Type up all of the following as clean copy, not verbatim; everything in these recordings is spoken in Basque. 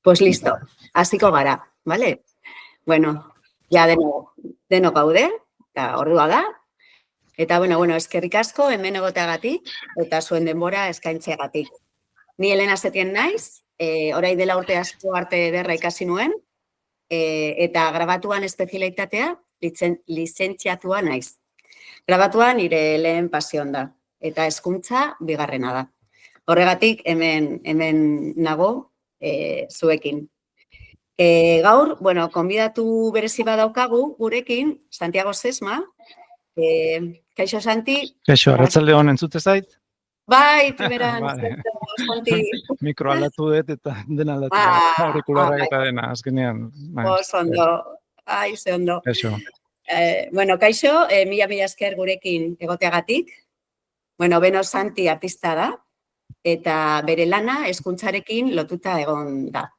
Pues listo, hasiko gara, bale? Bueno, ja denok gaude, eta ordua da. Eta, eskerrik asko hemen egoteagatik eta zuen denbora eskaintzeagatik. Ni Elena Setien naiz, orain dela urte asko arte ederra ikasi nuen, eta grabatuan espezialitatea lizentziatua naiz. Grabatuan nire lehen pasion da, eta hezkuntza bigarrena da. Horregatik hemen nago zuekin. Gaur, konbidatu berezi badaukagu gurekin, Santiago Sesma. Kaixo, Santi. Kaixo, arratsalde on entzute zait? Bai, primeran, Santi. Mikro aldatu dut eta dena aldatu dut. Aurikularrak eta dena, azkenean. Oso ondo, ze ondo. Kaixo. Kaixo, mila esker gurekin egoteagatik. Beno, Santi artista da, eta bere lana hezkuntzarekin lotuta egon da.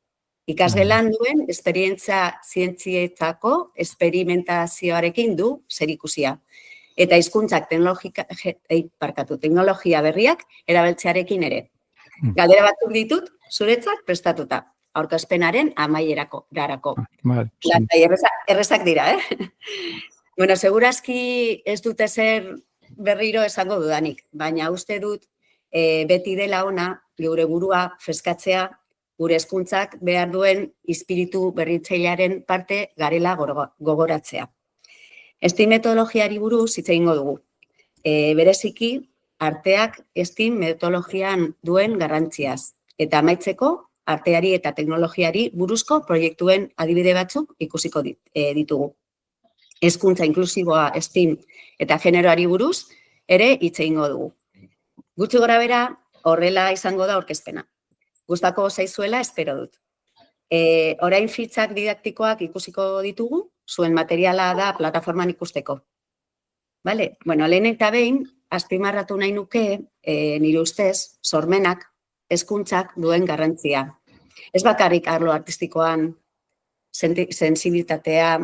Ikasgelan duen esperientzia zientzietako esperimentazioarekin du zerikusia. Eta hizkuntzak teknologia berriak erabiltzearekin ere. Galdera batzuk ditut, zuretzat prestatuta, aurkezpenaren amaierako. Errezak dira, segurazki ez dute zer berriro esango dudanik, baina uste dut beti dela ona gure burua freskatzea, gure hezkuntzak behar duen espiritu berritzailearen parte garela gogoratzea. STEAM metodologiari buruz hitz egingo dugu. Bereziki, arteak STEAM metodologian duen garrantziaz. Eta amaitzeko, arteari eta teknologiari buruzko proiektuen adibide batzuk ikusiko ditugu. Hezkuntza inklusiboa STEAM eta generoari buruz ere hitz egingo dugu. Gutxi gorabehera horrela izango da aurkezpena. Gustako zaizuela espero dut. Orain fitzak didaktikoak ikusiko ditugu, zuen materiala da plataforman ikusteko. Lehen eta behin, azpimarratu nahi nuke, nire ustez, sormenak, hezkuntzak duen garrantzia. Ez bakarrik arlo artistikoan, sensibilitatea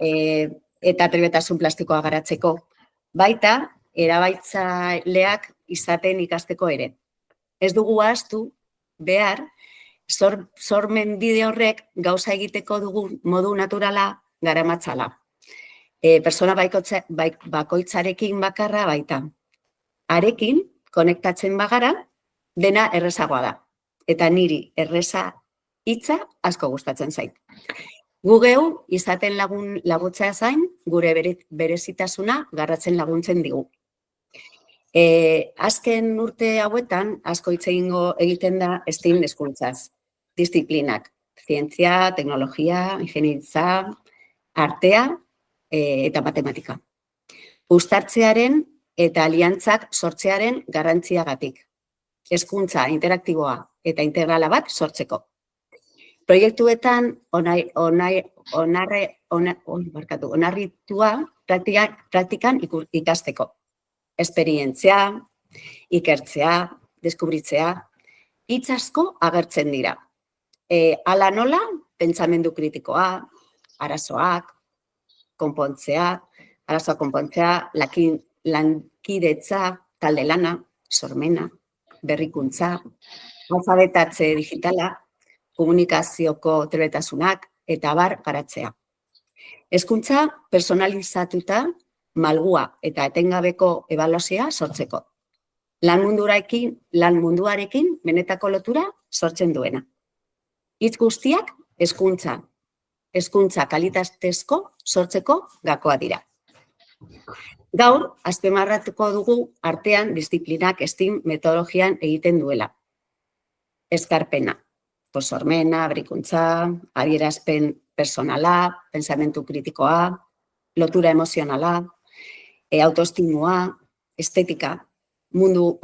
eta trebetasun plastikoa garatzeko, baita erabaitzaileak izaten ikasteko ere. Ez dugu ahaztu behar, sormen bide horrek gauza egiteko dugun modu naturala garamatzala. Persona bakoitzarekin bakarra baita. Harekin, konektatzen bagara, dena errezagoa da. Eta niri erreza hitza asko gustatzen zait. Gu geu izaten laguntzea zain, gure berezitasuna garratzen laguntzen digu. Azken urte hauetan, asko hitz egiten da STEAM hezkuntzaz. Disiplinak, zientzia, teknologia, ingeniaritza, artea eta matematika. Uztartzearen eta aliantzak sortzearen garrantziagatik. Hezkuntza interaktiboa eta integrala bat sortzeko. Proiektuetan onarritua praktikan ikasteko. Esperientzia, ikertzea, deskubritzea, hitz asko agertzen dira. Hala nola, pentsamendu kritikoa, arazoak konpontzea, lankidetza, talde lana, sormena, berrikuntza, alfabetatze digitala, komunikazioko trebetasunak eta abar garatzea. Hezkuntza personalizatuta, malgua eta etengabeko ebaluazioa sortzeko. Lan munduarekin benetako lotura sortzen duena. Hitz guztiak hezkuntza kalitatezko sortzeko gakoa dira. Gaur, azpimarratuko dugu artean disiplinak STEAM metodologian egiten duela. Eskarpena, sormena, berrikuntza, adierazpen personala, pensamentu kritikoa, lotura emozionala, autoestimua, estetika, mundu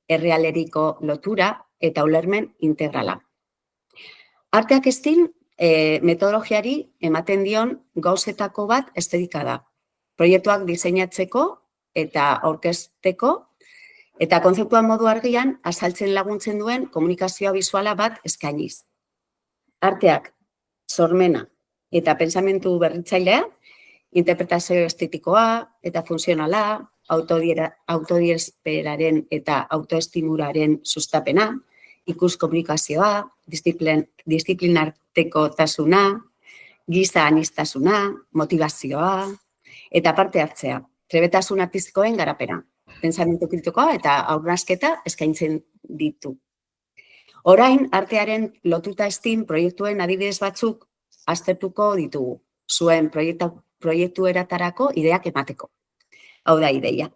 errealeriko lotura eta ulermen integrala. Arteak STEAM metodologiari ematen dion gauzetako bat estetika da. Proiektuak diseinatzeko eta aurkezteko eta kontzeptuan modu argian azaltzen laguntzen duen komunikazioa bisuala bat eskainiz. Arteak, sormena eta pensamentu berritzailea, interpretazio estetikoa eta funtzionala, autodierazperaren eta autoestimuraren sustapena, ikus komunikazioa, disiplinarteko tasuna, giza aniztasuna, motivazioa, eta parte hartzea, trebetasun artistikoen garapena, pentsamendu kritikoa eta aurrezketa eskaintzen ditu. Orain, artearen lotuta STEAM proiektuen adibidez batzuk aztertuko ditugu, zuen proiektu eratarako ideak emateko. Hau da ideia.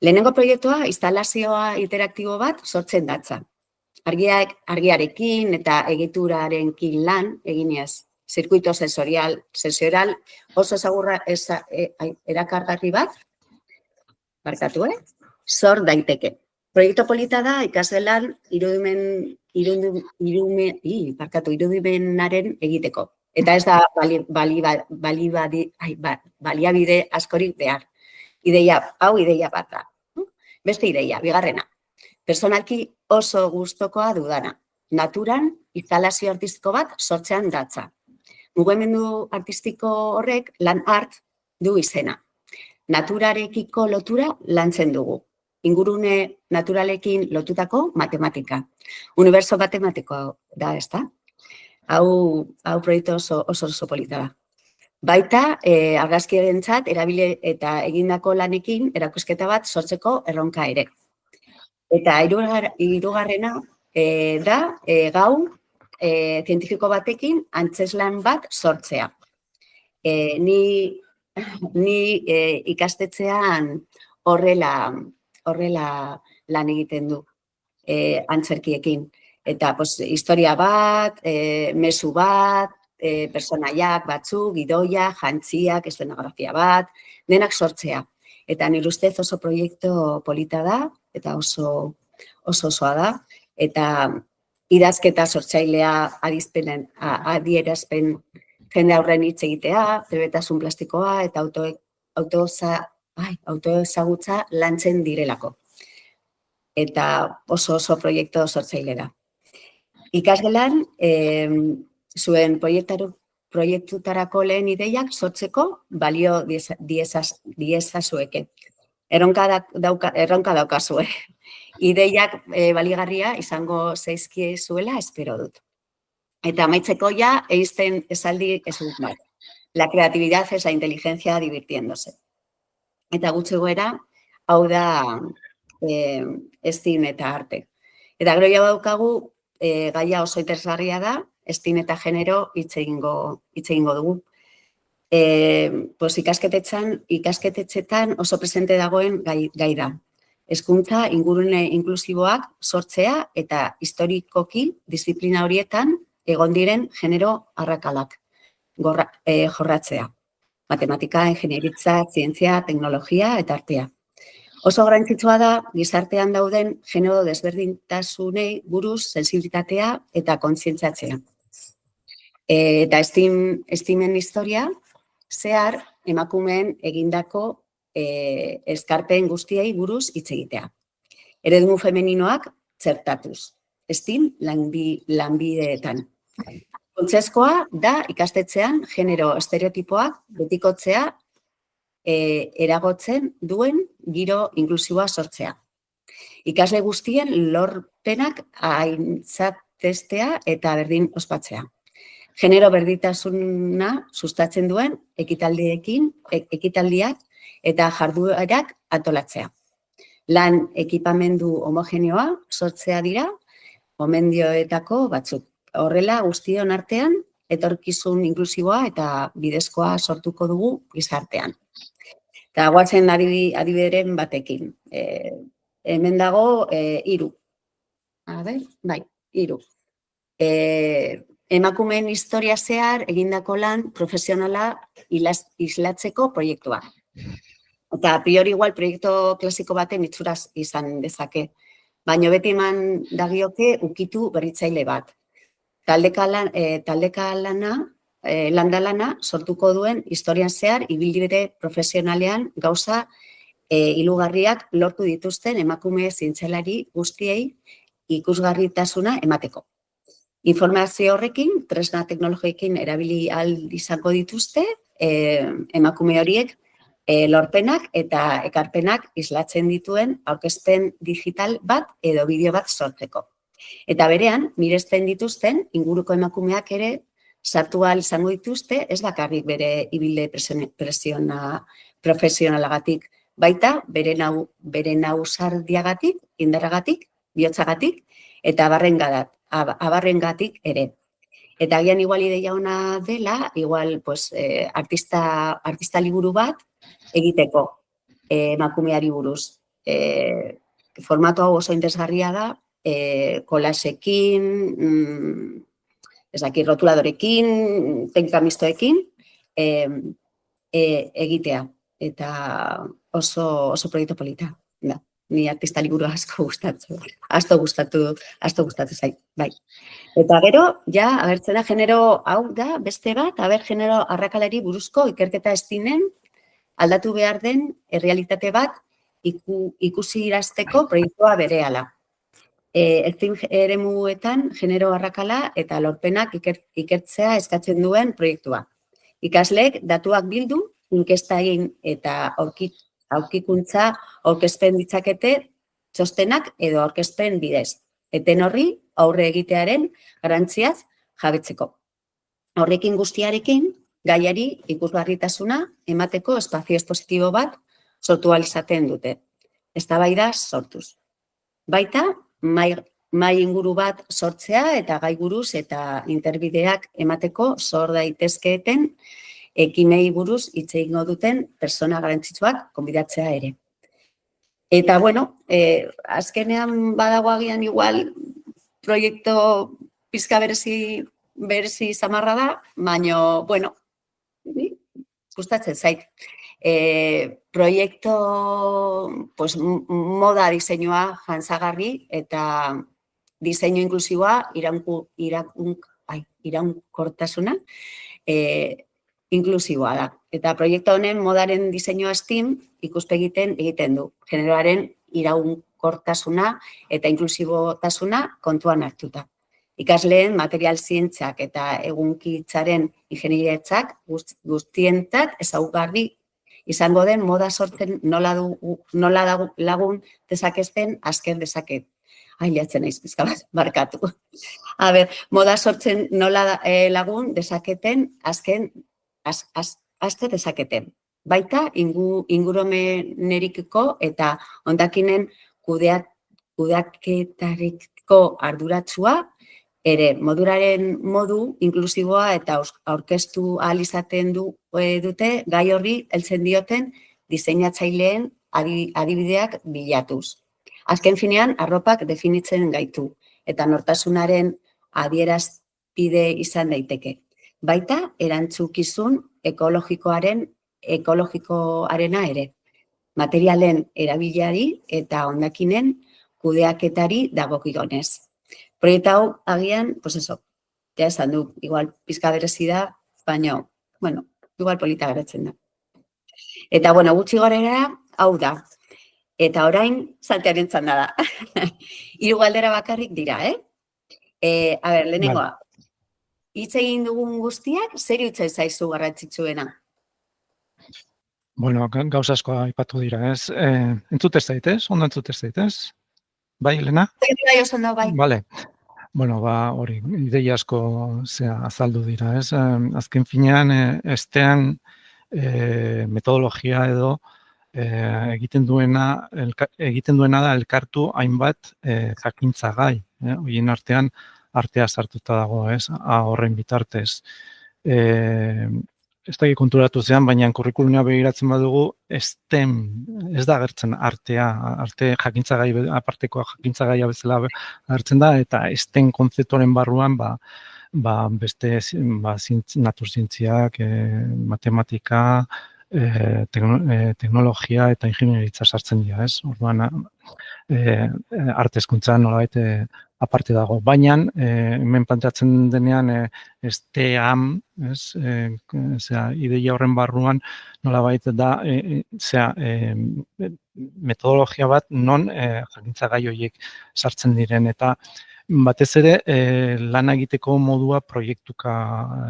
Lehenengo proiektua, instalazioa interaktibo bat sortzen datza. Argiarekin eta egiturarekin lan eginez. Zirkuito sensorial oso ezagurra erakargarri bat, sor daiteke. Proiektu polita da ikasgelan irudimenaren egiteko. Eta ez da baliabide askorik behar. Hau ideia bat da. Beste ideia, bigarrena. Personalki oso gustokoa dudana. Naturan instalazio artistiko bat sortzean datza. Mugimendu artistiko horrek lan art du izena. Naturarekiko lotura lantzen dugu. Ingurune naturalekin lotutako matematika. Uniberso matematikoa da, ez da? Hau proiektu oso polita da. Baita, argazkiarentzat erabile eta egindako lanekin erakusketa bat sortzeko erronka ere. Eta hirugarrena da gau zientifiko batekin antzeslan bat sortzea. Ni ikastetxean horrela lan egiten du antzerkiekin. Eta historia bat, mezu bat, personaiak batzuk, gidoia, jantziak, eszenografia bat, denak sortzea. Eta nire ustez oso proiektu polita da, eta osoa da. Eta idazketa sortzailea adierazpen jende aurren hitz egitea, trebetasun plastikoa eta autoezagutza lantzen direlako. Eta oso proiektu sortzaile da. Ikasgelan, zuen proiektutarako lehen ideiak sortzeko balio diezazueke. Erronka daukazue. Ideiak baligarria izango zaizkiezuela espero dut. Eta amaitzeko ja, Einstein esaldi ez dut bat. La creatividad es la inteligencia divirtiéndose. Eta gutxi goera, hau da STEAM eta arte. Eta gero ja daukagu, gaia oso interesgarria da, STEAM eta genero hitz egingo dugu. Ikasketetxetan oso presente dagoen gai da. Hezkuntza ingurune inklusiboak sortzea eta historikoki disiplina horietan egon diren genero arrakalak jorratzea. Matematika, ingenieritza, zientzia, teknologia eta artea. Oso garrantzitsua da gizartean dauden genero desberdintasunei buruz sensibilitatea eta kontzientziatzea. Eta STEAMen historia zehar emakumeen egindako eskarpen guztiei buruz hitz egitea. Eredu femeninoak txertatuz. STEAM lanbideetan. Funtsezkoa da ikastetxean genero estereotipoak betikotzea eragotzen duen giro inklusiboa sortzea. Ikasle guztien lorpenak aintzatestea eta berdin ospatzea. Genero berdintasuna sustatzen duen ekitaldiak eta jarduerak antolatzea. Lan ekipamendu homogeneoa sortzea dira gomendioetako batzuk. Horrela guztion artean etorkizun inklusiboa eta bidezkoa sortuko dugu gizartean. Eta guazen adibideren batekin. Hemen dago 3. Bai, 3. Emakumeen historia zehar egindako lan profesionala islatzeko proiektua. Eta a priori igual proiektu klasiko baten itxuraz izan dezake. Baina beti eman dagioke ukitu berritzaile bat. Taldeka landalana sortuko duen historian zehar ibilbide profesionalean gauza hilugarriak lortu dituzten emakume zientzialari guztiei ikusgarritasuna emateko. Informazio horrekin, tresna teknologiekin erabili ahal izango dituzte emakume horiek lorpenak eta ekarpenak islatzen dituen aurkezpen digital bat edo bideo bat sortzeko. Eta berean, miresten dituzten, inguruko emakumeak ere, sartu ahal izango dituzte, ez bakarrik bere ibilde profesionalagatik, baita bere nausardiagatik, indarragatik, bihotzagatik, eta abarrengatik ere. Eta agian igual ideia ona dela, igual artista liburu bat egiteko emakumeari buruz. Formatu hau oso interesgarria da, kolasekin, rotuladorekin, teknika mistoekin egitea. Eta oso proiektu polita. Ni artista liburu asko gustatu zait, bai. Eta gero, ja, agertzen da genero hau da, beste bat, genero arrakalari buruzko ikerketa estinen aldatu behar den errealitate bat ikusi irazteko proiektua berehala. Ezin eremuetan genero arrakala eta lorpenak ikertzea eskatzen duen proiektua. Ikasleek datuak bildu, inkesta egin eta aurkikuntza aurkezpen ditzakete txostenak edo aurkezpen bidez. Eten horri aurre egitearen garrantziaz jabetzeko. Horrekin guztiarekin, gaiari ikusgarritasuna emateko espazio espositibo bat sortu ahal izaten dute. Eztabaida sortuz. Baita, mai inguru bat sortzea eta gai buruz eta interbideak emateko sor daitezkeeten ekimei buruz hitz egingo duten pertsona garrantzitsuak gonbidatzea ere. Eta, bueno, azkenean badago agian igual proiektu pizka berezi samarra da, baina, bueno, gustatzen zait. Proiektu moda diseinua jantzagarri eta diseinu inklusiboa iraunkortasuna inklusiboa da. Eta proiektu honen modaren diseinua STEAM ikuspegiten egiten du. Generoaren iraunkortasuna eta inklusibotasuna kontuan hartuta. Ikasleen material zientziak eta egunkitzaren ingenieriatzak guztientzat ezaugarri izango den moda sortzen nola lagun dezakezten azken dezaket. Aileatzen naiz, pizka bat, barkatu. Moda sortzen nola lagun dezaketen azken azte dezaketen. Baita, ingurumenerikiko eta hondakinen kudeaketariko arduratsua, ere, moduraren modu inklusiboa eta aurkeztu ahal izaten dute gai horri heltzen dioten diseinatzaileen adibideak bilatuz. Azken finean, arropak definitzen gaitu eta nortasunaren adierazpide izan daiteke. Baita, erantzukizun ekologikoarena ere. Materialen erabilari eta hondakinen kudeaketari dagokionez. Proiektu hau agian, ja esan du, igual pizka berezi da, baina, bueno, igual polita geratzen da. Eta, bueno, gutxi gorera, hau da. Eta orain, saltearen txanda da. 3 galdera bakarrik dira, lehenengoa. Hitz egin dugun guztiak, zer iruditzen zaizu garrantzitsuena? Bueno, gauza asko aipatu dira, ez? Entzutez zaitez? Ondo entzutez zaitez? Bai, Elena? Bai, oso ondo, bai. Bale. Bueno, hori, ideia asko azaldu dira, ez? Azken finean, estean metodologia edo egiten duena da elkartu hainbat jakintza gai. Horien artean, artea sartuta dago, ez? Horren bitartez. Ez da konturatu zean, baina kurrikulumea begiratzen badugu, STEM, ez da agertzen artea, arte jakintzagai, aparteko jakintzagai bezala agertzen da, eta STEM kontzeptuaren barruan, beste naturzientziak, matematika, teknologia eta ingeniaritza sartzen dira, ez? Orduan, arte hezkuntzan nolabait aparte dago. Baina, hemen planteatzen denean STEAM, ideia horren barruan nolabait da metodologia bat non jakintza gai horiek sartzen diren eta batez ere lan egiteko modua proiektuka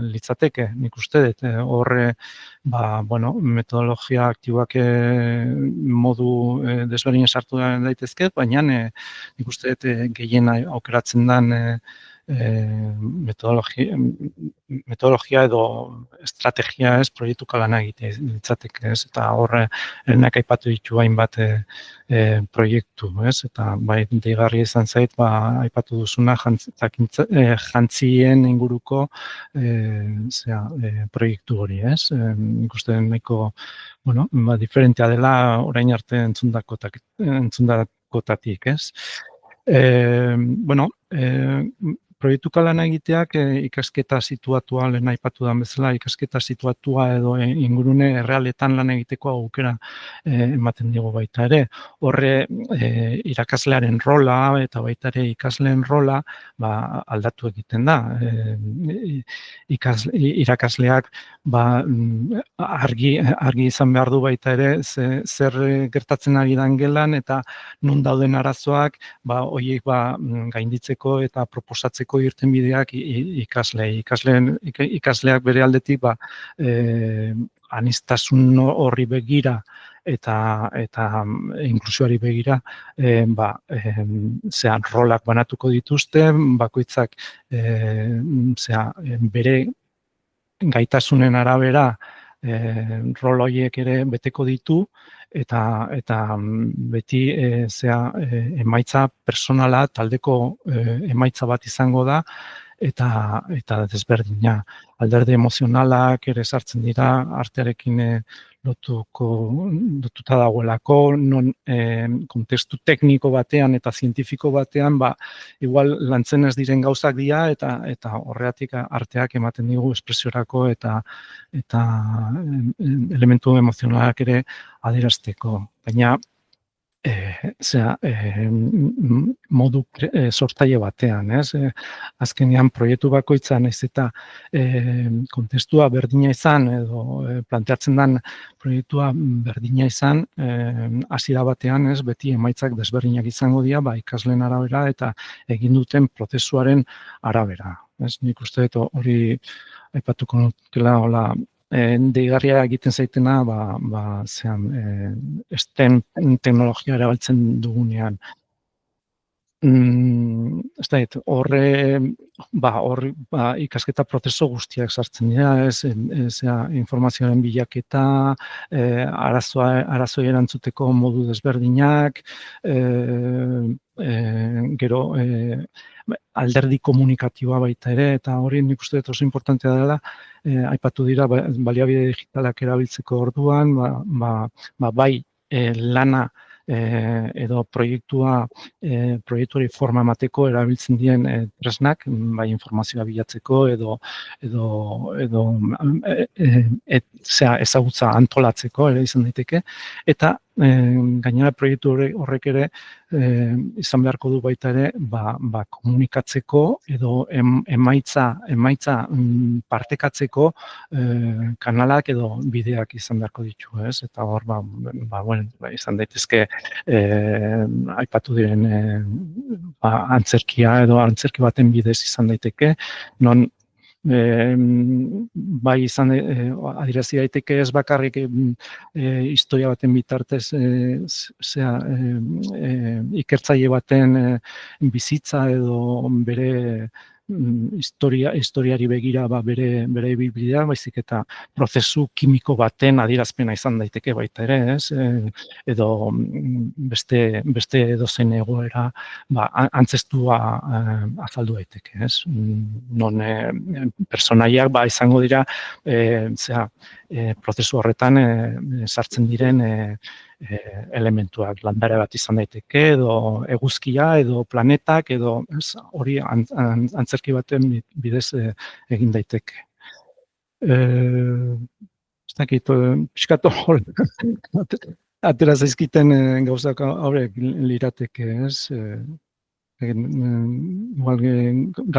litzateke, nik uste dut. Horre, metodologia aktiboak modu desberdin sartu daitezke, baina nik uste dut gehien aukeratzen den metodologia edo estrategia proiektuka lan egite litzateke, eta horre enak aipatu ditu hainbat proiektu, eta bai deigarria izan zait, aipatu duzuna jantzien inguruko proiektu hori, ikusten nahiko, diferentea dela orain arte entzundakotatik, proiektuka lan egiteak ikasketa situatua, lehen aipatu da bezala, ikasketa situatua edo ingurune errealetan lan egiteko aukera ematen digu baita ere. Horre irakaslearen rola eta baita ere ikasleen rola aldatu egiten da. Irakasleak argi izan behar du baita ere zer gertatzen ari den gelan eta non dauden arazoak horiek gainditzeko eta proposatzeko irtenbideak ikasleak bere aldetik aniztasun horri begira eta inklusioari begira rolak banatuko dituzte, bakoitzak bere gaitasunen arabera rol horiek ere beteko ditu, eta beti emaitza personala, taldeko emaitza bat izango da, eta desberdina. Alderdi emozionalak ere sartzen dira, artearekin lotuta dagoelako, non kontestu tekniko batean eta zientifiko batean, igual lantzen ez diren gauzak dira, eta horregatik arteak ematen digu espresiorako eta elementu emozionalak ere adierazteko. Baina, modu sortaile batean, azkenean proiektu bakoitzan ez eta kontestua berdina izan edo planteatzen den proiektua berdina izan, hasiera batean beti emaitzak desberdinak izango dira ikasleen arabera eta egin duten prozesuaren arabera. Nik uste dut hori aipatuko nukela hola deigarria egiten zaitena STEM teknologia erabiltzen dugunean. Horre ikasketa prozesu guztiak sartzen dira, informazioaren bilaketa, arazoi erantzuteko modu desberdinak, gero alderdi komunikatiboa baita ere, eta hori nik uste dut oso importantea dela, aipatu dira baliabide digitalak erabiltzeko orduan, bai lana edo proiektuari forma emateko erabiltzen diren tresnak, bai informazioa bilatzeko edo ezagutza antolatzeko ere izan daiteke, eta gainera proiektu horrek ere izan beharko du baita ere komunikatzeko edo emaitza partekatzeko kanalak edo bideak izan beharko ditu, eta hor izan daitezke aipatu diren antzerkia edo antzerki baten bidez izan daiteke, non bai izan adierazi daiteke ez bakarrik historia baten bitartez ikertzaile baten bizitza edo bere historiari begira bere ibilbidea, baizik eta prozesu kimiko baten adierazpena izan daiteke baita ere, edo beste edozein egoera antzestua azaldu daiteke, non personaiak izango dira prozesu horretan sartzen diren elementuak, landare bat izan daiteke, edo eguzkia, edo planetak, edo hori antzerki baten bidez egin daiteke. Ez dakit, pixkatu hor, atera zaizkiten gauzak horrek lirateke,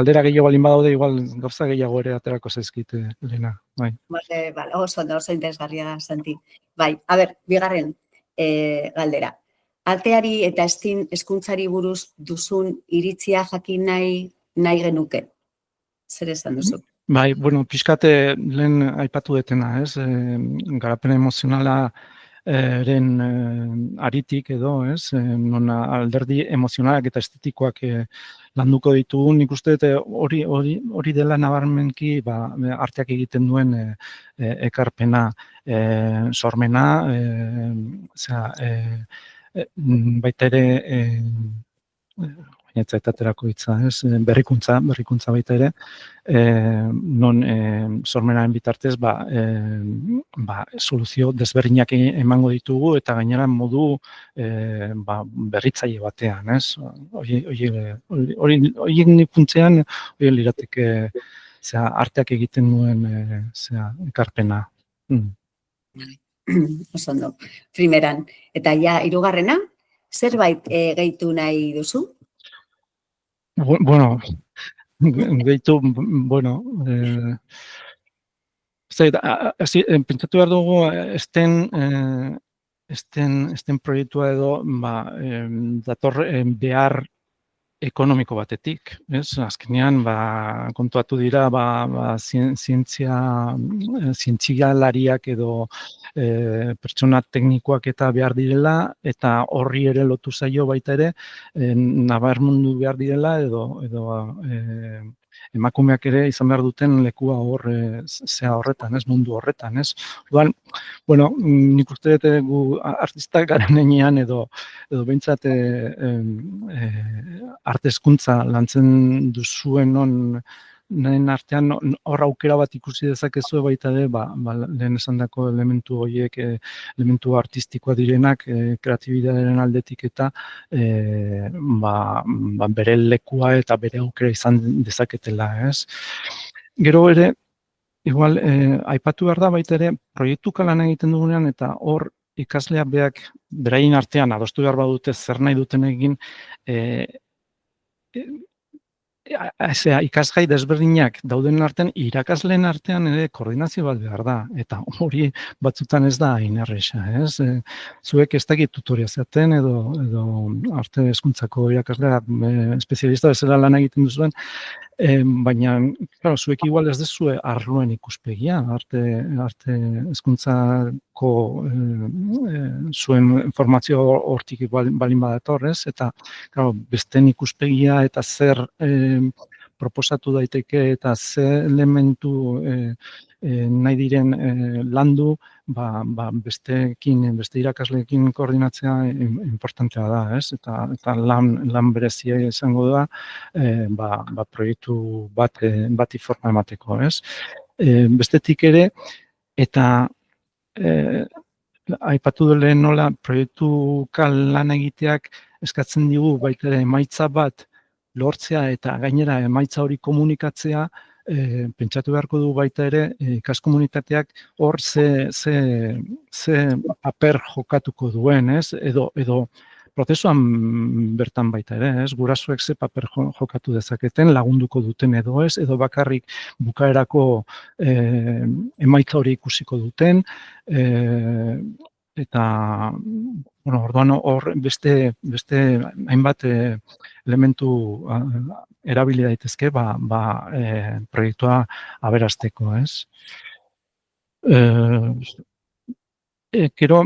galdera gehiago balin badaude, igual gauza gehiago ere aterako zaizkite, Lena. Oso interesgarria da, Santi. Bai, bigarren galdera. arteari eta hezkuntzari buruz duzun iritzia jakin nahi genuke. Zer esan duzu? Bai, bueno, pixkate lehen aipatu detena, ez? Garapen emozionala aritik edo, ez? Non alderdi emozionalak eta estetikoak landuko ditugu, nik uste hori dela nabarmenki arteak egiten duen ekarpena, sormena, baita ere aterako hitza, ez? Berrikuntza baita ere, non sormenaren bitartez soluzio desberdinak emango ditugu eta gainera modu berritzaile batean, ez? Horiek nik funtzean, hori lirateke arteak egiten duen ekarpena. Oso ondo, primeran. Eta ja, hirugarrena, zerbait gehitu nahi duzu? Bueno, gehitu, pentsatu behar dugu esten proiektua edo dator behar ekonomiko batetik, ez? Azkenean, kontuatu dira, zientzialariak edo pertsona teknikoak eta behar direla, eta horri ere lotu zaio baita ere, nabarmendu behar direla, edo emakumeak ere izan behar duten lekua horretan, ez? Mundu horretan, ez? Orduan, bueno, nik uste dut gu artistak garen enean edo behintzat arte hezkuntza lantzen duzuen nahen artean hor aukera bat ikusi dezakezu baita ere, lehen esandako elementu horiek, elementu artistikoa direnak, kreatibidadearen aldetik eta bere lekua eta bere aukera izan dezaketela, ez? Gero ere, igual, aipatu behar da baita ere, proiektuka lan egiten dugunean eta hor ikasleak beak beraien artean adostu behar badute zer nahi duten egin, ikasgai desberdinak dauden artean, irakasleen artean ere koordinazio bat behar da, eta hori batzutan ez da hain erresa, ez? Zuek ez dakit tutoria zaten edo arte hezkuntzako irakasleak espezialista bezala lan egiten duzuen, baina, claro, zuek igual ez dezue arloen ikuspegia, arte hezkuntzako zuen informazio hortik balin badator, ez? Eta, claro, besten ikuspegia eta zer proposatu daiteke eta ze elementu nahi diren landu, beste irakasleekin koordinatzea importantea da, ez? Eta lan berezia izango da, proiektu bati forma emateko, ez? Bestetik ere, eta aipatu lehen nola proiektuka lan egiteak eskatzen digu baita ere emaitza bat lortzea eta gainera emaitza hori komunikatzea, pentsatu beharko du baita ere ikaskomunitateak hor ze paper jokatuko duen, ez? Edo prozesuan bertan baita ere, ez? Gurasoek ze paper jokatu dezaketen, lagunduko duten edo ez, edo bakarrik bukaerako emaitza hori ikusiko duten, eta orduan hor beste hainbat elementu erabili daitezke proiektua aberasteko, ez? Gero,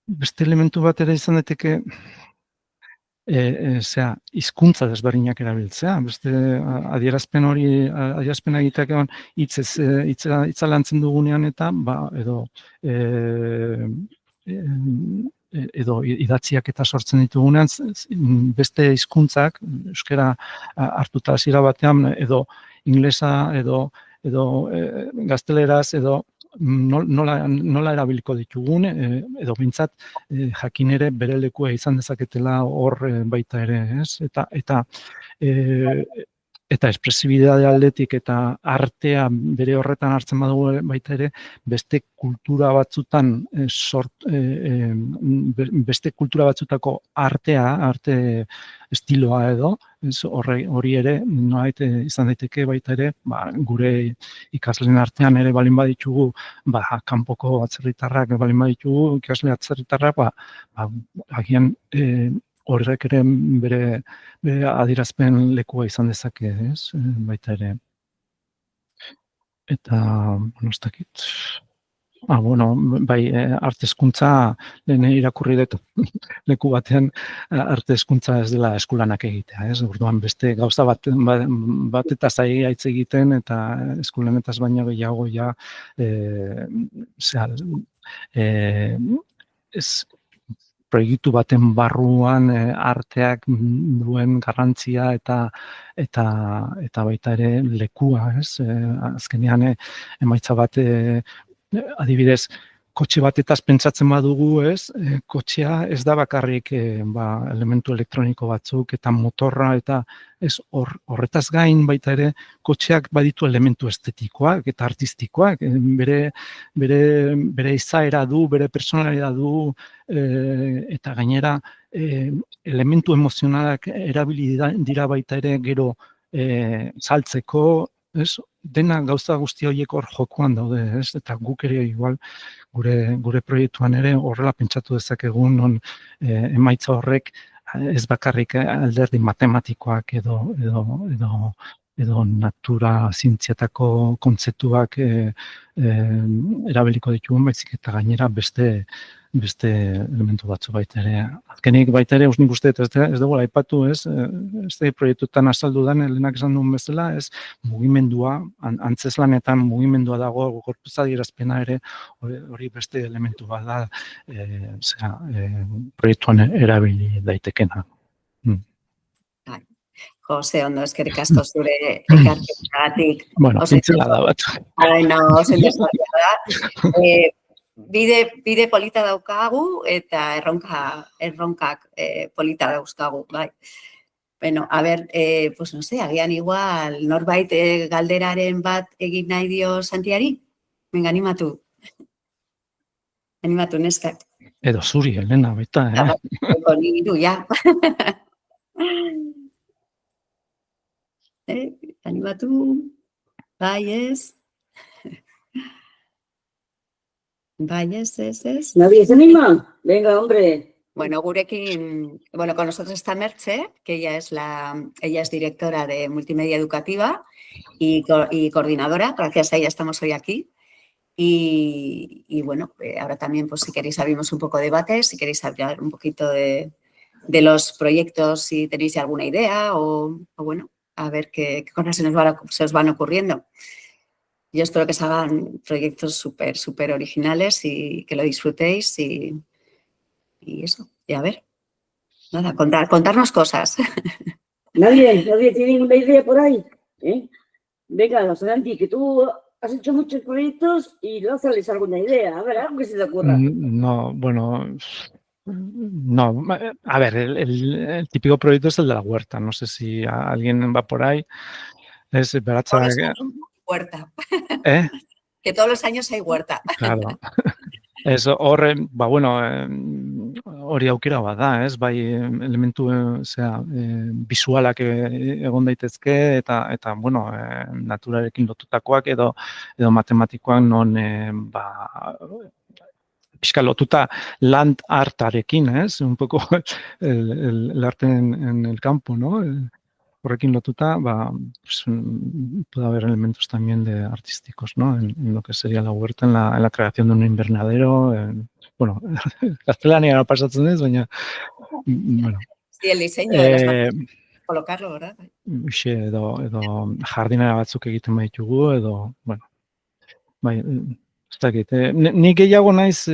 beste elementu bat ere izan daiteke hizkuntza desberdinak erabiltzea, beste adierazpena egiteak hitza lantzen dugunean eta edo idatziak eta sortzen ditugunean, beste hizkuntzak, euskara hartuta hasiera batean, edo inglesa, edo gazteleraz, edo nola erabiliko ditugun, edo bintzat jakin ere bere lekua izan dezaketela hor baita ere, ez? Eta Eta espresibidade aldetik eta artea bere horretan hartzen badugu baita ere, beste kultura batzutan beste kultura batzutako artea, arte estiloa edo, hori ere nolabait izan daiteke baita ere, gure ikasleen artean ere balin baditugu, kanpoko atzerritarrak balin baditugu, ikasle atzerritarrak, agian horrek ere bere adierazpen lekua izan dezake, ez? Baita ere. Eta, ez dakit. Bai, arte hezkuntza lehen irakurri dut leku batean arte hezkuntza ez dela eskulanak egitea, ez? Orduan beste gauza batetaz ari hitz egiten eta eskulanetaz baino gehiago ja proiektu baten barruan arteak duen garrantzia eta baita ere lekua, ez? Azkenean emaitza bat adibidez, kotxe batetaz pentsatzen badugu, ez? Kotxea ez da bakarrik elementu elektroniko batzuk eta motorra eta ez horretaz gain baita ere kotxeak baditu elementu estetikoak eta artistikoak, bere izaera du, bere personalidad du eta gainera elementu emozionalak erabili dira baita ere gero saltzeko, ez? Dena gauza guzti horiek hor jokoan daude, ez? Eta guk ere igual gure proiektuan ere horrela pentsatu dezakegun non emaitza horrek ez bakarrik alderdi matematikoak edo natura zientziatako kontzeptuak erabiliko ditugun, baizik eta gainera beste elementu batzu baita ere. Azkenik baita ere, nik uste ez dugu aipatu, ez proiektuetan azaldu den, lehenak esan duen bezala, ez mugimendua, antzeslanetan mugimendua dago, gorputz adierazpena ere, hori beste elementu bat da, proiektuan erabili daitekena. Jose, ondo, eskerrik asko zure ekarpenagatik. Bueno, pintzela da bat. Oso interesgarria da. Bide polita daukagu eta erronkak polita dauzkagu, bai. Bueno, a ver, pues no sé, agian igual norbait galderaren bat egin nahi dio Santiari? Venga, animatu. Animatu, neskak. Edo zuri, Elena, baita, Ni du, ja. Animatu, bai ez. Bai ez. ¿Nadie se anima? Venga, hombre. Bueno, gurekin, con nosotros está Merche, que ella es directora de Multimedia Educativa y coordinadora, gracias a ella estamos hoy aquí. Y bueno, ahora también, pues si queréis abrimos un poco de debate, si queréis hablar un poquito de los proyectos, si tenéis alguna idea o bueno, a ver qué cosas se os van ocurriendo. Yo espero que se hagan proyectos súper originales y que lo disfrutéis y eso. Y a ver, nada, contarnos cosas. ¿Nadie tiene ninguna idea por ahí? Venga, Santi, que tú has hecho muchos proyectos y lánzales alguna idea. A ver, algo que se te ocurra. No, bueno... No, a ver, el típico proyecto es el de la huerta. No sé si alguien va por ahí. Es Beratza... Huerta. Que todos los años hay huerta. Claro. Ez horre, hori aukera bat da, ez? Bai, elementu bisualak egon daitezke eta naturarekin lotutakoak edo matematikoak non pixka lotuta land artarekin, ez? Un poco el arte en el campo, ¿no? Horrekin lotuta, puede haber elementos también artísticos, ¿no? En lo que sería la huerta, en la creación de un invernadero. Gaztelania no pasatzen ez, baina, bueno. Sí, el diseño de las colocarlo, ¿verdad? Edo jardinera batzuk egiten baditugu, edo, bueno, bai, ez dakit. Ni gehiago naiz,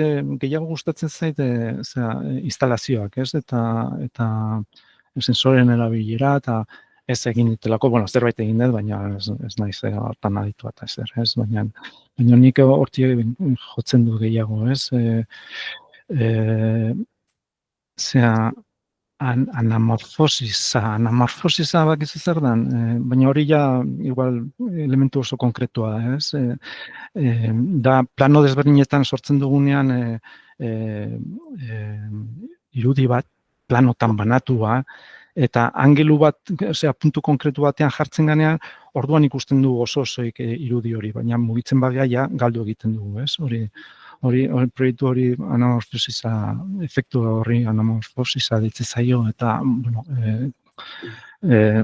gehiago gustatzen zait, instalazioak, ez? Eta sensoren erabilera, eta ez egin ditelako, zerbait egin dut, baina ez naiz hortan aditua eta ez, baina nik hortik jotzen du gehiago, ez? Anamorfosisa bakizu zer dan, baina hori ja igual elementu oso konkretua, ez? Da plano desberdinetan sortzen dugunean irudi bat, planotan banatua, eta angelu bat, puntu konkretu batean jartzen ganean, orduan ikusten dugu oso-osoik irudi hori, baina mugitzen bagia galdu egiten dugu, ez? Hori proiektu hori anamorfosisa, efektu horri anamorfosisa ditze zaio, eta, bueno,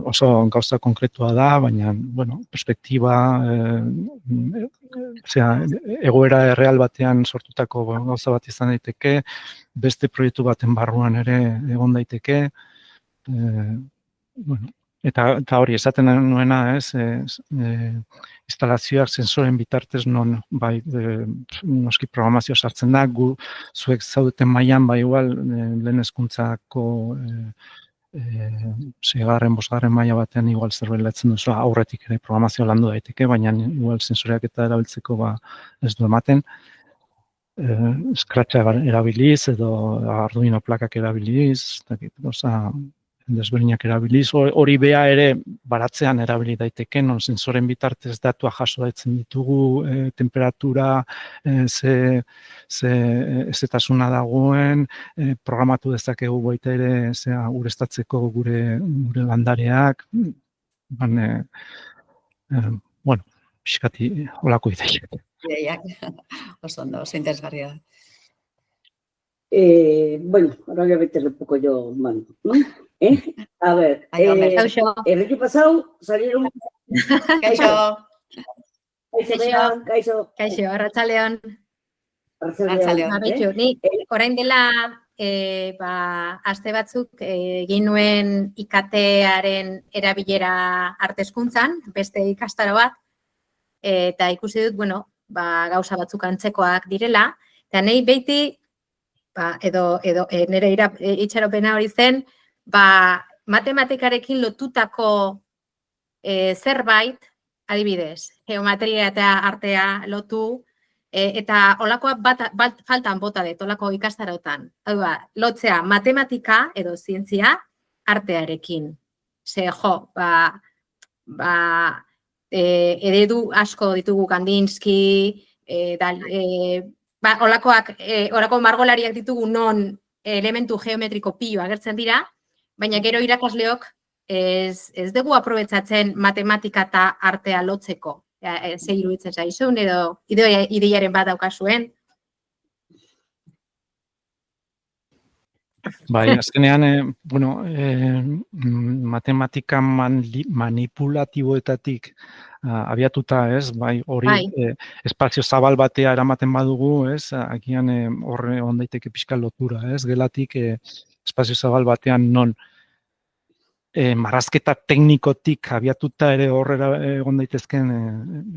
oso gauza konkretua da, baina, bueno, perspektiba, egoera erreal batean sortutako gauza bat izan daiteke, beste proiektu baten barruan ere egon daiteke, bueno, eta hori esaten nuena, ez, instalazioak sensoren bitartez non, bai, noski programazio sartzen da, zuek zaudeten mailan, bai, igual, lehen hezkuntzako 6. 5. maila batean igual zerbait letzen duzu, aurretik ere programazio landu daiteke, baina igual sensoreak eta erabiltzeko ez du ematen. Scratcha erabiliz edo Arduino plakak erabiliz, desberdinak erabiliz, hori bea ere baratzean erabili daiteke, non sensoren bitartez datua jaso daitzen ditugu, temperatura, ezetasuna dagoen, programatu dezakegu baita ere ureztatzeko gure landareak, bueno, pixkati olako ideiak. Oso ondo, oso interesgarria. Bueno, ahora voy a meterle un poco yo mano, ¿no? A ver, el año pasado salieron... Kaixo! Kaixo, arratsaleon. Arratsaleon. Ni orain dela aste batzuk egin nuen IKT-aren erabilera arte hezkuntzan, beste ikastaro bat, eta ikusi dut, bueno, gauza batzuk antzekoak direla, eta nahi beti, edo nire itxaropena hori zen, matematikarekin lotutako zerbait, adibidez, geometria eta artea lotu, eta olakoa faltan bota dut, olako ikastarotan. Hau lotzea matematika edo zientzia artearekin. Ze, eredu asko ditugu Kandinsky, olako margolariak ditugu non elementu geometriko pilo agertzen dira, baina gero irakasleok ez dugu aprobetxatzen matematika eta artea lotzeko. Ze iruditzen zaizun edo ideiaren bat daukazuen. Bai, azkenean, bueno, matematika manipulatiboetatik abiatuta, ez, bai, hori espazio zabal batea eramaten badugu, ez, agian horre ondaiteke pixka lotura, ez, gelatik espazio zabal batean non marrazketa teknikotik abiatuta ere horrela egon daitezken,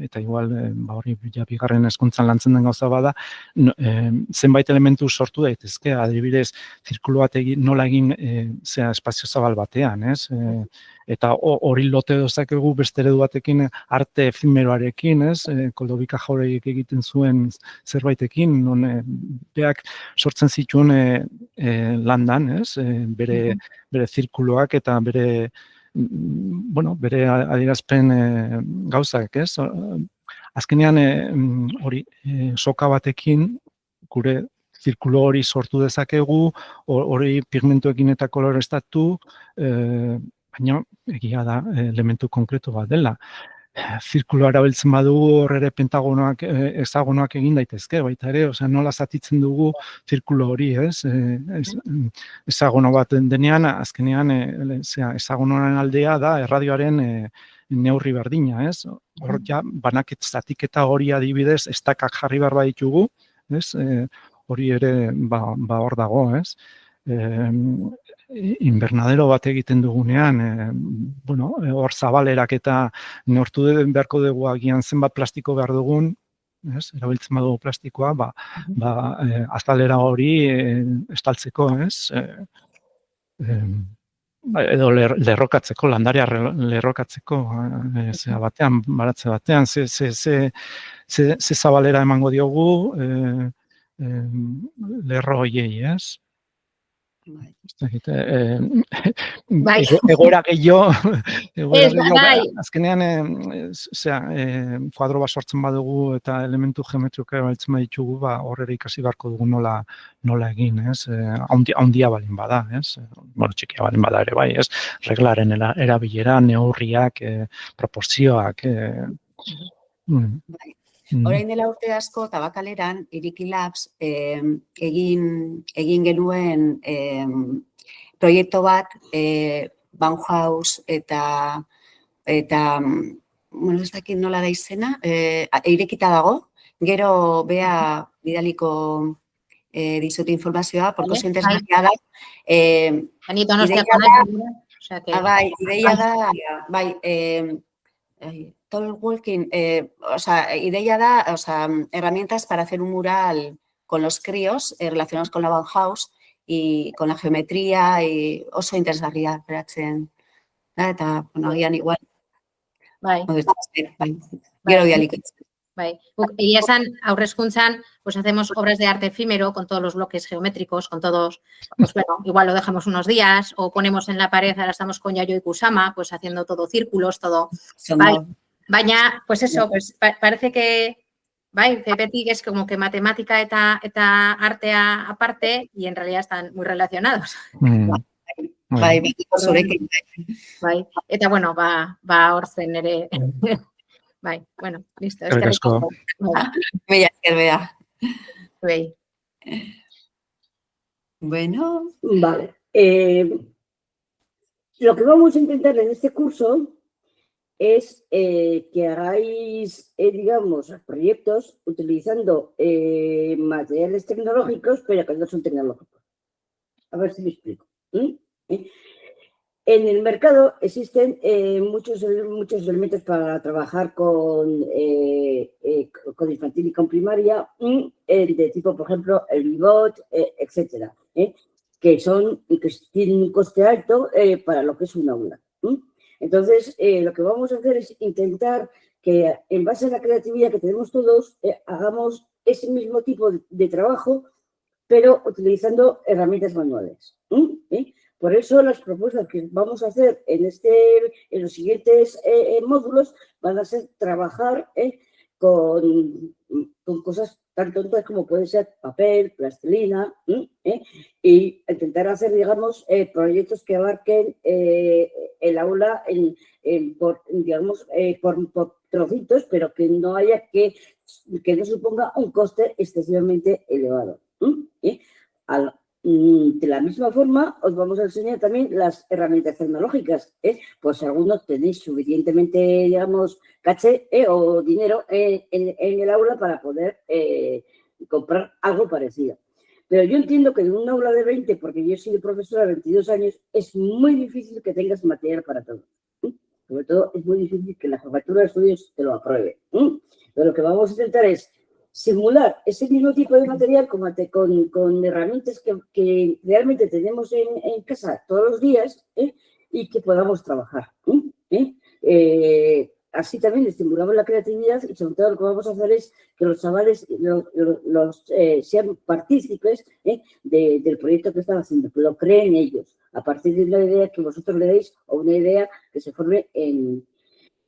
eta igual hori bigarren hezkuntzan lantzen den gauza bada, zenbait elementu sortu daitezke, adibidez, zirkulu bat nola egin espazio zabal batean, ez? Eta hori lote dozakegu beste eredu batekin arte efemeroarekin, ez? Koldobika Jauregik egiten zuen zerbaitekin, non beak sortzen zituen landan, ez? Bere zirkuluak eta bere adierazpen gauzak, ez? Azkenean hori soka batekin gure zirkulo hori sortu dezakegu, hori pigmentuekin eta koloreztatu, baina egia da elementu konkretu bat dela. Zirkuloa erabiltzen badugu hor ere pentagonoak, hexagonoak egin daitezke, baita ere, nola zatitzen dugu zirkulo hori, ez? Hexagono bat denean, azkenean, hexagonoaren aldea da erradioaren neurri berdina, ez? Hor ja, zatiketa hori adibidez, estakak jarri behar baditugu, ez? Hori ere, hor dago, ez? Invernadero bat egiten dugunean, hor zabalerak eta neurtu beharko dugu agian zenbat plastiko behar dugun, erabiltzen badugu plastikoa, azalera hori estaltzeko, edo lerrokatzeko, landarea lerrokatzeko, baratze batean, ze zabalera emango diogu lerro hoiei, ez? Bai. Egoera gehiago, bai. azkenean, kuadro bat sortzen badugu eta elementu geometrikoak erabiltzen baditugu, hor ere ikasi beharko dugu nola egin, ez? Handia balin bada, ez? Bueno, txikia balin bada ere bai, ez? Reglaren erabilera, neurriak, proportzioak, Orain dela urte asko, Tabakaleran, Iriki Labs, egin genuen proiektu bat, Bauhaus eta bueno, ez dakit nola da izena, irekita dago, gero bea bidaliko dizut informazioa, porko interesgarria da. Ideia da, Tall Walking, ideia da, herramientas para hacer un mural con los críos relacionados con la Bauhaus y con la geometría, y oso interesgarria beratzen. Eta, bueno, agian igual. Gero bidaliko. Y esan, aurrezkuntzan, pues hacemos obras de arte efímero con todos los bloques geométricos, con todos, pues bueno, igual lo dejamos unos días o ponemos en la pared, ahora estamos con Yayoi Kusama, pues haciendo todo círculos, todo. Baina, pues eso, pues parece que, beti es como que matemática eta artea aparte y en realidad están muy relacionados. Eta bueno, hor zen ere. Bueno, listo. Mila esker, Bea. Bueno. Vale. Lo que vamos a intentar en este curso es que hagáis, digamos, proyectos utilizando materiales tecnológicos, pero que no son tecnológicos. A ver si me explico. En el mercado existen muchos elementos para trabajar con infantil y con primaria, de tipo, por ejemplo, el Vivot, etcétera, que tienen un coste alto para lo que es un aula. Entonces, lo que vamos a hacer es intentar que, en base a la creatividad que tenemos todos, hagamos ese mismo tipo de trabajo, pero utilizando herramientas manuales. Por eso las propuestas que vamos a hacer en los siguientes módulos van a ser trabajar con cosas tan tontas como puede ser papel, plastilina, y intentar hacer, digamos, proyectos que abarquen el aula por trocitos, pero que no haya que no suponga un coste excesivamente elevado. De la misma forma, os vamos a enseñar también las herramientas tecnológicas, pues si algunos tenéis suficientemente, digamos, caché o dinero en el aula para poder comprar algo parecido. Pero yo entiendo que en un aula de 20, porque yo he sido profesora de 22 años, es muy difícil que tengas material para todo. Sobre todo, es muy difícil que la jefatura de estudios te lo apruebe. Pero lo que vamos a intentar es simular ese mismo tipo de material con herramientas que realmente tenemos en casa todos los días y que podamos trabajar. Así también estimulamos la creatividad y sobre todo lo que vamos a hacer es que los chavales sean partícipes del proyecto que están haciendo, que lo creen ellos, a partir de una idea que vosotros le deis o una idea que se forme en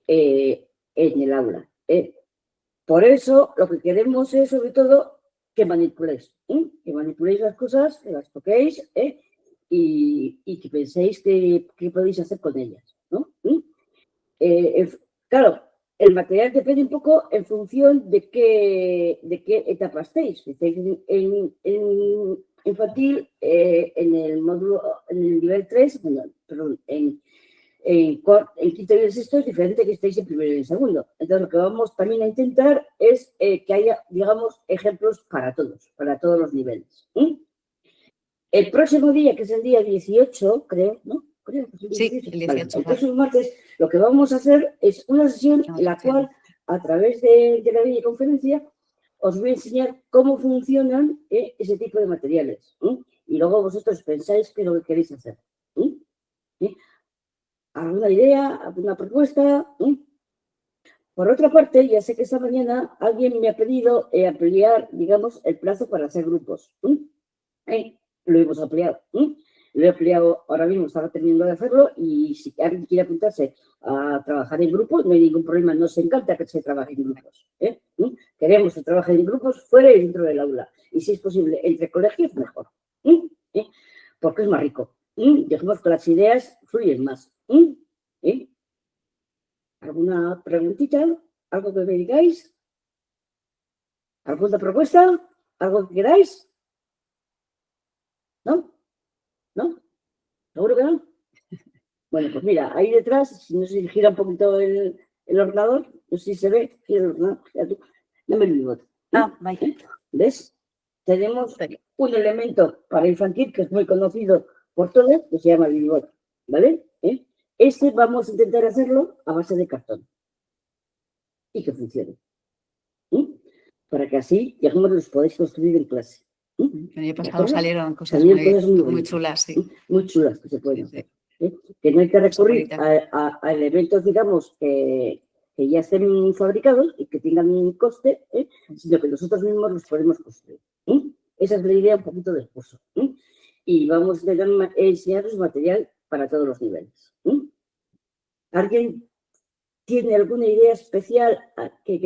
el aula. Por eso, lo que queremos es, sobre todo, que manipuléis las cosas, que las toquéis y que penséis qué podéis hacer con ellas, ¿no? Claro, el material depende un poco en función de qué etapa estéis. Si estáis en infantil, en el módulo, en el nivel 3, perdón, en quinto y en sexto es diferente que estéis en primero y en segundo. Entonces, lo que vamos también a intentar es que haya, digamos, ejemplos para todos los niveles. El próximo día, que es el día 18, creo, ¿no? Sí, el 18. Vale, el próximo martes, lo que vamos a hacer es una sesión en la cual, a través de la videoconferencia, os voy a enseñar cómo funcionan ese tipo de materiales. Y luego vosotros pensáis qué es lo que queréis hacer. ¿Alguna idea? ¿Alguna propuesta? Por otra parte, ya sé que esta mañana alguien me ha pedido ampliar, digamos, el plazo para hacer grupos. Lo hemos ampliado. lo he ampliado ahora mismo, estaba terminando de hacerlo y si alguien quiere apuntarse a trabajar en grupos, no hay ningún problema, nos encanta que se trabaje en grupos. Queremos que trabaje en grupos fuera y dentro del aula. Y si es posible, entre colegios, mejor. Porque es más rico. Dejemos que las ideas fluyen más. ¿Alguna preguntita? ¿Algo que me digáis? ¿Alguna propuesta? ¿Algo que queráis? ¿No? ¿No? ¿Seguro que no? Bueno, pues mira, ahí detrás, si no se gira un poquito el ordenador, no sé si se ve, gira el ordenador, gira tú. Dame el bigotí. Vaya. ¿Ves? Tenemos un elemento para infantil que es muy conocido por todos, que se llama el bigotí, ¿vale? Este vamos a intentar hacerlo a base de cartón. Y que funcione. Para que así, digamos, los podéis construir en clase. El año pasado salieron cosas Salieron muy, cosas muy muy bonitas. chulas, sí. Muy chulas que se pueden Sí, hacer. Que no hay que recurrir bonita. a elementos, digamos, que ya estén fabricados y que tengan un coste, sino que nosotros mismos los podemos construir. Esa es la idea un poquito del curso. Y vamos a enseñaros material para todos los niveles. ¿Alguien tiene alguna idea especial que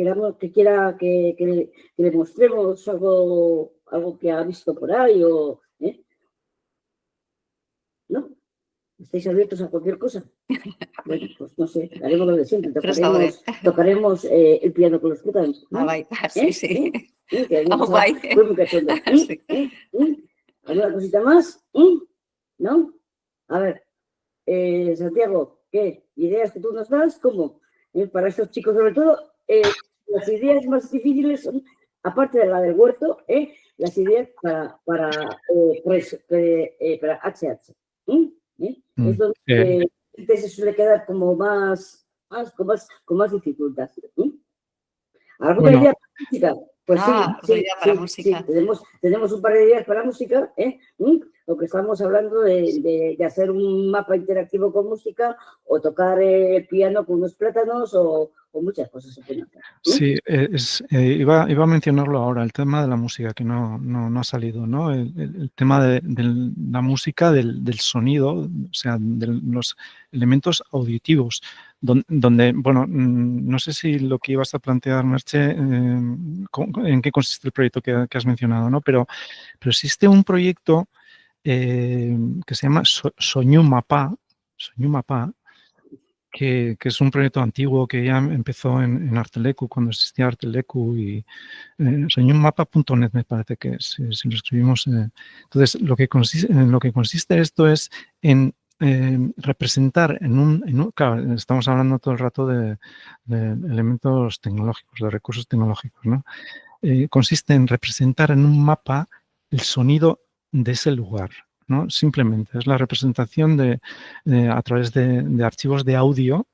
quiera que le mostremos algo que ha visto por ahí o ¿no? ¿Estáis abiertos a cualquier cosa? Bueno, pues no sé, haremos lo de siempre. Tocaremos el piano con los pétalos. Vaya, sí, sí. Fue muy cachondo. ¿Alguna cosita más? ¿No? A ver, Santiago, ¿qué? ¿Ideas que tú nos das? ¿Cómo? Para estos chicos, sobre todo, las ideas más difíciles son, aparte de la del huerto, las ideas para HH. Es donde se suele quedar como con más dificultad. ¿Alguna idea para música? Pues sí, tenemos un par de ideas para música. Lo que estamos hablando de hacer un mapa interactivo con música o tocar el piano con unos plátanos o muchas cosas se pueden hacer. Sí, iba a mencionarlo ahora, el tema de la música que no ha salido, ¿no? El tema de la música, del sonido, o sea, de los elementos auditivos, donde, bueno, no sé si lo que ibas a plantear, Merche, en qué consiste el proyecto que has mencionado, ¿no? Pero existe un proyecto que se llama Soñumapa, que es un proyecto antiguo que ya empezó en Arteleku, cuando existía Arteleku, y soñumapa.net me parece que si lo escribimos. Entonces, lo que consiste esto es en representar claro, estamos hablando todo el rato de elementos tecnológicos, de recursos tecnológicos, ¿no? Consiste en representar en un mapa el sonido de ese lugar, ¿no? Simplemente es la representación a través de archivos de audio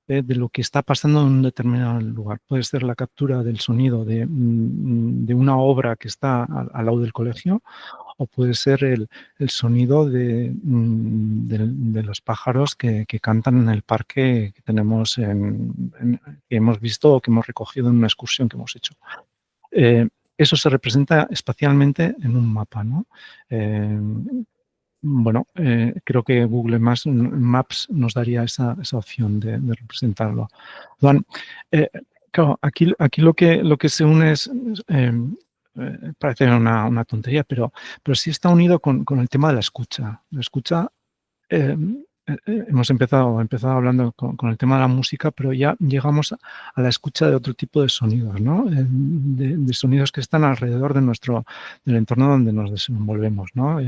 de lo que está pasando en un determinado lugar. Puede ser la captura del sonido de una obra que está al lado del colegio, o puede ser el sonido de los pájaros que cantan en el parque que tenemos que hemos visto o que hemos recogido en una excursión que hemos hecho. Eso se representa espacialmente en un mapa, ¿no? Bueno, creo que Google Maps nos daría esa opción de representarlo. Claro, aquí lo que se une es, parece una tontería, pero sí está unido con el tema de la escucha. La escucha, hemos empezado hablando con el tema de la música, pero ya llegamos a la escucha de otro tipo de sonidos, ¿no? De sonidos que están alrededor del entorno donde nos desenvolvemos, ¿no?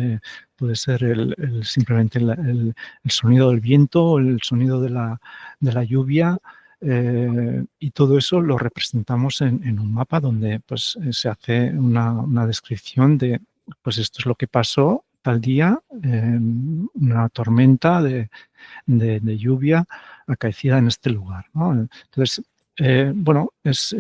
Puede ser simplemente el sonido del viento, el sonido de la lluvia, y todo eso lo representamos en un mapa donde pues, se hace una descripción de, pues esto es lo que pasó tal día, una tormenta de lluvia acaecida en este lugar, ¿no? Entonces, bueno, es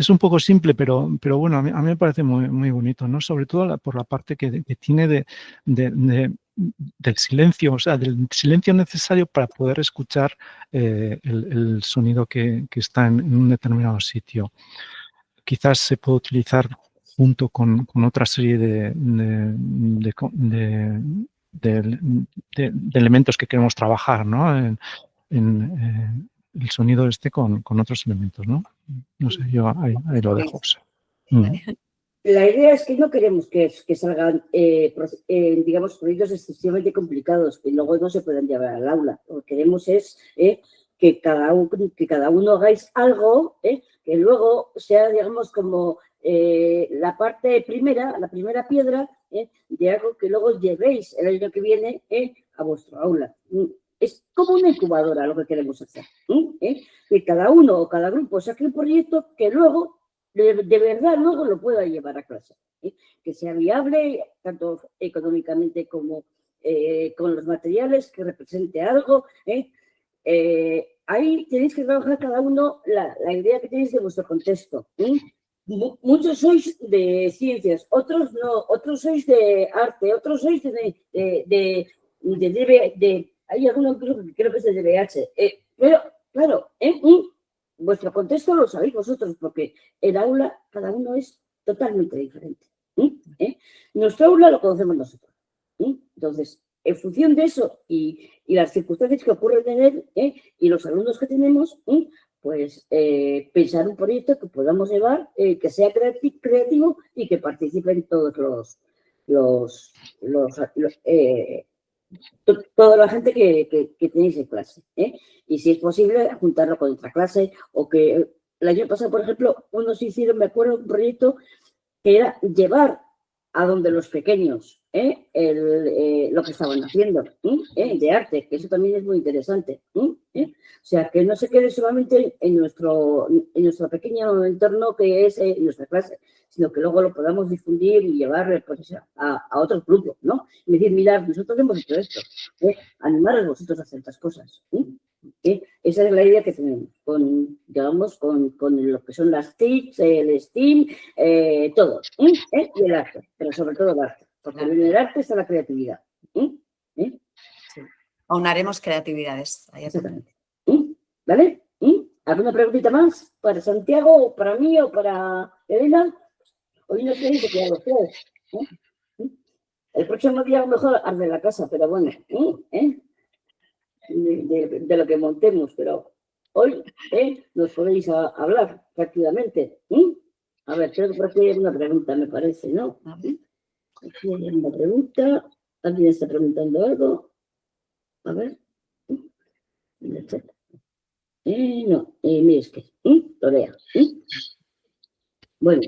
un poco simple, pero bueno, a mí me parece muy, muy bonito, ¿no? Sobre todo por la parte que tiene del silencio, o sea, del silencio necesario para poder escuchar el sonido que está en un determinado sitio. Quizás se puede utilizar junto con otra serie de elementos que queremos trabajar, ¿no? En el sonido con otros elementos, ¿no? No sé, yo ahí lo dejo. La idea es que no queremos que salgan, digamos, proyectos excesivamente complicados que luego no se puedan llevar al aula. Lo que queremos es que cada uno hagáis algo que luego sea, digamos, como la primera piedra de algo que luego llevéis el año que viene a vuestro aula. Es como una incubadora lo que queremos hacer. Que cada uno o cada grupo saque un proyecto que luego de verdad luego lo pueda llevar a clase, que sea viable tanto económicamente como con los materiales, que represente algo. Ahí tenéis que trabajar cada uno la idea que tenéis de vuestro contexto. Muchos sois de ciencias, otros no, otros sois de arte, otros sois hay algunos creo que es de DBH, pero claro, vuestro contexto lo sabéis vosotros, porque el aula, cada uno es totalmente diferente. Nuestro aula lo conocemos nosotros. Entonces, en función de eso y las circunstancias que ocurren en él y los alumnos que tenemos, pues pensar un proyecto que podamos llevar, que sea creativo y que participen todos toda la gente que tenéis en clase. Y si es posible, juntarlo con otra clase o que el año pasado, por ejemplo, unos hicieron, me acuerdo, un proyecto que era llevar a donde los pequeños lo que estaban haciendo de arte, que eso también es muy interesante. O sea, que no se quede solamente en nuestro pequeño entorno que es nuestra clase, sino que luego lo podamos difundir y llevar pues, a otros grupos, ¿no? Y decir, mirad, nosotros hemos hecho esto, animaros vosotros a hacer estas cosas. Esa es la idea que tenemos, digamos, con lo que son las TICs, el STEAM, todo, y el arte, pero sobre todo el arte, porque en el arte está la creatividad. Sí. Aunaremos creatividades. Exactamente. ¿Vale? ¿Alguna preguntita más para Santiago, o para mí, o para Elena? Hoy no sé qué quedan los tres. El próximo día a lo mejor arde la casa, pero bueno, de lo que montemos, pero hoy nos podéis hablar prácticamente. A ver, creo que por aquí hay una pregunta, me parece, ¿no? Aquí hay una pregunta. ¿Alguien está preguntando algo? A ver. No, mire, es que lo lea. Bueno.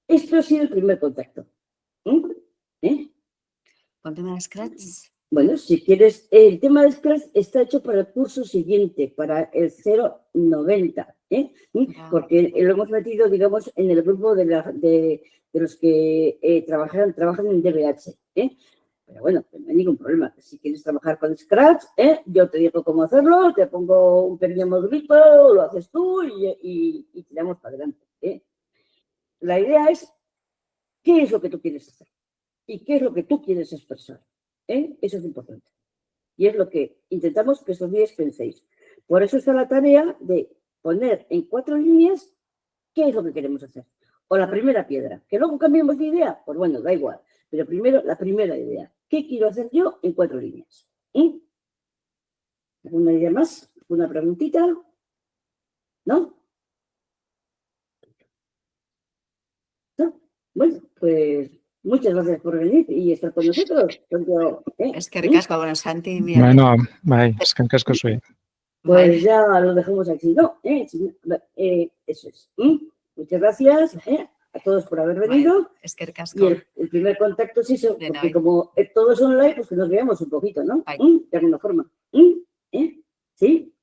Esto ha sido el primer contacto. ¿Con tema de Scratch? Bueno, si quieres, el tema de Scratch está hecho para el curso siguiente, para el 090, porque lo hemos metido, digamos, en el grupo de los que trabajan en DBH. Pero bueno, no hay ningún problema. Si quieres trabajar con Scratch, yo te digo cómo hacerlo, te pongo un pequeño modulito, lo haces tú y tiramos para adelante. La idea es qué es lo que tú quieres hacer y qué es lo que tú quieres expresar. Eso es importante. Y es lo que intentamos que estos días penséis. Por eso está la tarea de poner en 4 líneas qué es lo que queremos hacer. O la primera piedra. Que luego cambiemos de idea, pues bueno, da igual. Pero primero, la primera idea. ¿Qué quiero hacer yo en 4 líneas? ¿Alguna idea más? ¿Alguna preguntita? ¿No? ¿No? Bueno, pues muchas gracias por venir y estar con nosotros. Es que ricasco, bueno, Santi. Bueno, bye, es que en casco soy. Pues ya lo dejamos aquí, ¿no? Eso es. Muchas gracias a todos por haber venido. Es que ricasco. Y el primer contacto es eso, porque como todos online, pues que nos veamos un poquito, ¿no? De alguna forma. ¿Sí?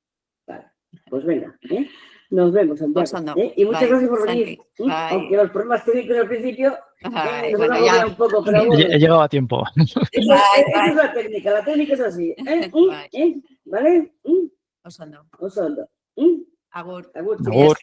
Vale. Pues venga, nos vemos, Santiago. Y muchas gracias por venir. Aunque los problemas técnicos al principio nos van a agobiar un poco, pero bueno. He llegado a tiempo. Esa es la técnica es así. ¿Vale? Osondo. Osondo. Agur. Agur. Agur.